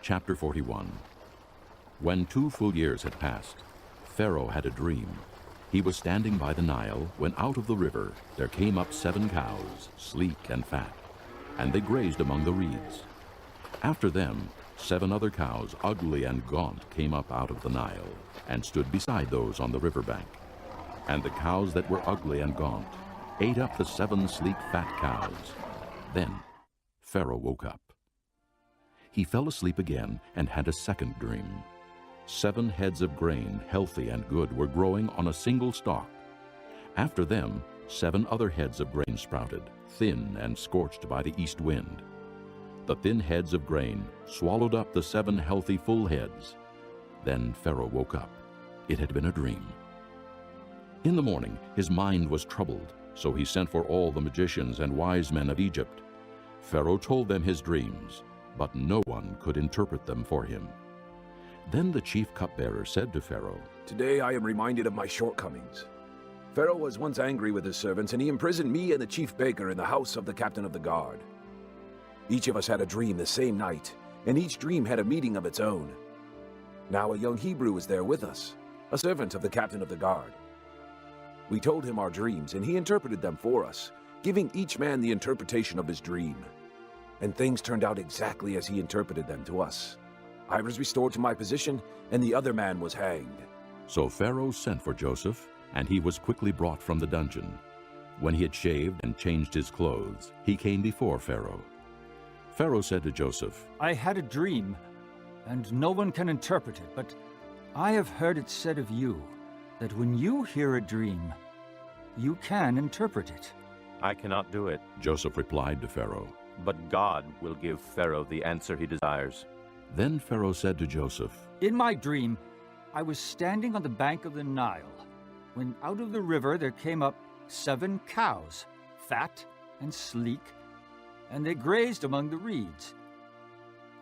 Chapter 41. When 2 full years had passed, Pharaoh had a dream. He was standing by the Nile when out of the river there came up 7 cows, sleek and fat, and they grazed among the reeds. After them 7 other cows, ugly and gaunt, came up out of the Nile and stood beside those on the riverbank. And the cows that were ugly and gaunt ate up the 7 sleek fat cows. Then Pharaoh woke up. He fell asleep again and had a second dream. 7 heads of grain, healthy and good, were growing on a single stalk. After them 7 other heads of grain sprouted, thin and scorched by the east wind. The thin heads of grain swallowed up the 7 healthy full heads. Then Pharaoh woke up. It had been a dream. In the morning his mind was troubled, so he sent for all the magicians and wise men of Egypt. Pharaoh told them his dreams, but no one could interpret them for him. Then the chief cupbearer said to Pharaoh, "Today I am reminded of my shortcomings. Pharaoh was once angry with his servants, and he imprisoned me and the chief baker in the house of the captain of the guard. Each of us had a dream the same night, and each dream had a meaning of its own. Now a young Hebrew is there with us, a servant of the captain of the guard. We told him our dreams, and he interpreted them for us, giving each man the interpretation of his dream. And things turned out exactly as he interpreted them to us. I was restored to my position, and the other man was hanged." So Pharaoh sent for Joseph, and he was quickly brought from the dungeon. When he had shaved and changed his clothes, he came before Pharaoh. Pharaoh said to Joseph, "I had a dream, and no one can interpret it, but I have heard it said of you that when you hear a dream, you can interpret it." "I cannot do it," Joseph replied to Pharaoh. "but God will give Pharaoh the answer he desires." Then Pharaoh said to Joseph, "In my dream, I was standing on the bank of the Nile, when out of the river there came up 7 cows, fat and sleek, and they grazed among the reeds.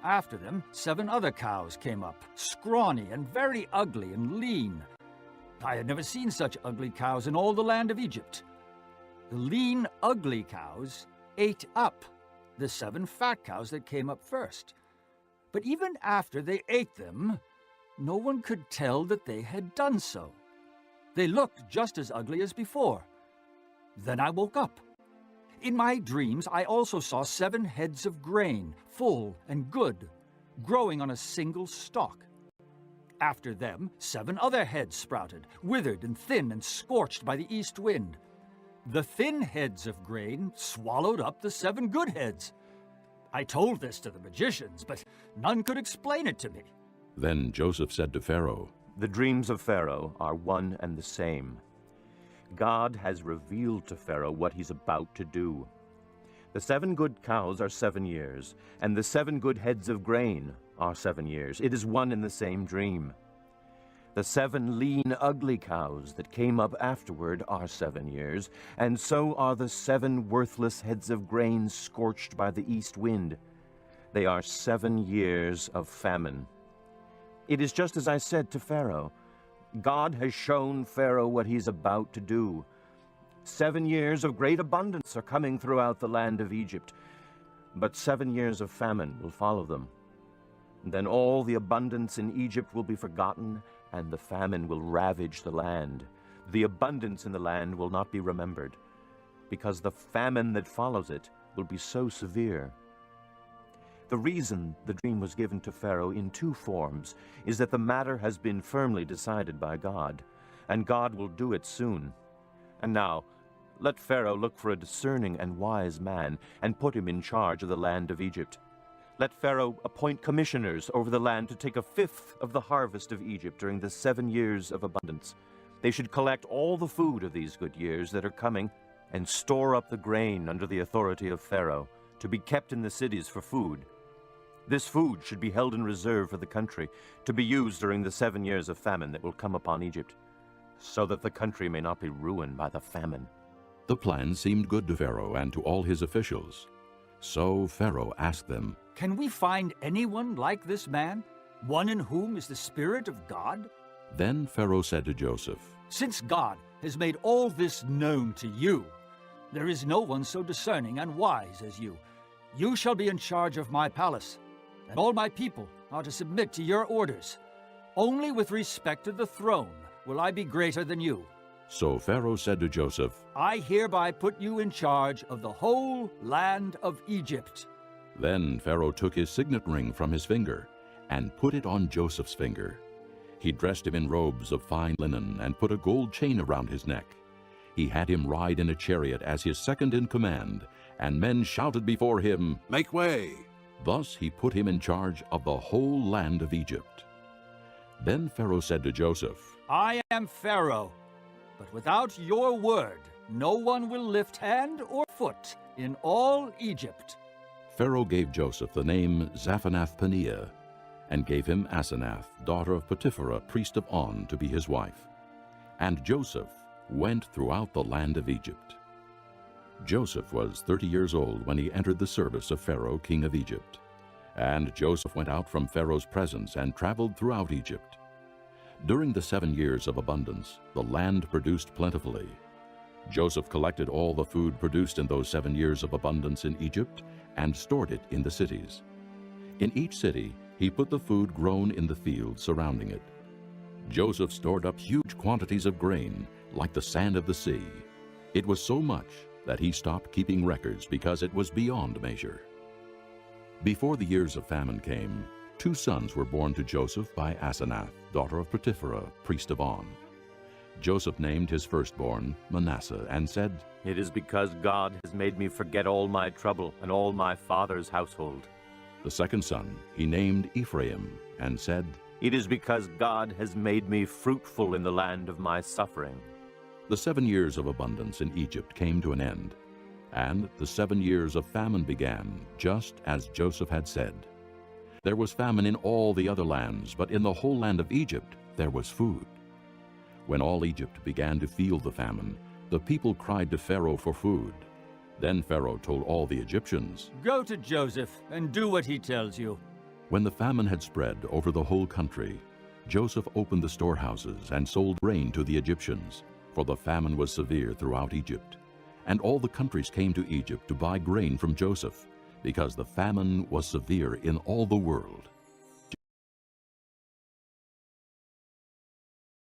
After them 7 other cows came up, scrawny and very ugly and lean. I had never seen such ugly cows in all the land of Egypt. The lean, ugly cows ate up the 7 fat cows that came up first. But even after they ate them, no one could tell that they had done so. They looked just as ugly as before. Then I woke up. In my dreams, I also saw 7 heads of grain, full and good, growing on a single stalk. After them, 7 other heads sprouted, withered and thin and scorched by the east wind. The thin heads of grain swallowed up the 7 good heads. I told this to the magicians, but none could explain it to me." Then Joseph said to Pharaoh, "The dreams of Pharaoh are one and the same. God has revealed to Pharaoh what he's about to do. The 7 good cows are 7 years, and the 7 good heads of grain are 7 years. It is one and the same dream. The 7 lean, ugly cows that came up afterward are 7 years, and so are the 7 worthless heads of grain scorched by the east wind. They are 7 years of famine. It is just as I said to Pharaoh. God has shown Pharaoh what he's about to do. 7 years of great abundance are coming throughout the land of Egypt, but 7 years of famine will follow them. Then all the abundance in Egypt will be forgotten, and the famine will ravage the land. The abundance in the land will not be remembered, because the famine that follows it will be so severe." The reason the dream was given to Pharaoh in 2 forms is that the matter has been firmly decided by God, and God will do it soon. And now, let Pharaoh look for a discerning and wise man, and put him in charge of the land of Egypt. Let Pharaoh appoint commissioners over the land to take 1/5 of the harvest of Egypt during the 7 years of abundance. They should collect all the food of these good years that are coming, and store up the grain under the authority of Pharaoh, to be kept in the cities for food. This food should be held in reserve for the country, to be used during the 7 years of famine that will come upon Egypt, so that the country may not be ruined by the famine." The plan seemed good to Pharaoh and to all his officials. So Pharaoh asked them, "Can we find anyone like this man, one in whom is the Spirit of God?" Then Pharaoh said to Joseph, "Since God has made all this known to you, there is no one so discerning and wise as you. You shall be in charge of my palace, and all my people are to submit to your orders. Only with respect to the throne will I be greater than you. So Pharaoh said to Joseph, I hereby put you in charge of the whole land of Egypt. Then Pharaoh took his signet ring from his finger and put it on Joseph's finger. He dressed him in robes of fine linen and put a gold chain around his neck. He had him ride in a chariot as his second in command, and men shouted before him, Make way! Thus he put him in charge of the whole land of Egypt. Then Pharaoh said to Joseph, I am Pharaoh, but without your word, no one will lift hand or foot in all Egypt. Pharaoh gave Joseph the name Zaphanath-Paneah, and gave him Asenath, daughter of Potipherah, priest of On, to be his wife. And Joseph went throughout the land of Egypt. Joseph was 30 years old when he entered the service of Pharaoh, king of Egypt. And Joseph went out from Pharaoh's presence and traveled throughout Egypt. During the 7 years of abundance, the land produced plentifully. Joseph collected all the food produced in those 7 years of abundance in Egypt and stored it in the cities. In each city, he put the food grown in the fields surrounding it. Joseph stored up huge quantities of grain, like the sand of the sea. It was so much that he stopped keeping records because it was beyond measure. Before the years of famine came, 2 sons were born to Joseph by Asenath, daughter of Potipherah, priest of On. Joseph named his firstborn Manasseh and said, It is because God has made me forget all my trouble and all my father's household. The second son he named Ephraim and said, It is because God has made me fruitful in the land of my suffering. The 7 years of abundance in Egypt came to an end, and the 7 years of famine began, just as Joseph had said. There was famine in all the other lands, but in the whole land of Egypt there was food. When all Egypt began to feel the famine, the people cried to Pharaoh for food. Then Pharaoh told all the Egyptians, Go to Joseph and do what he tells you. When the famine had spread over the whole country, Joseph opened the storehouses and sold grain to the Egyptians, for the famine was severe throughout Egypt. And all the countries came to Egypt to buy grain from Joseph, because the famine was severe in all the world.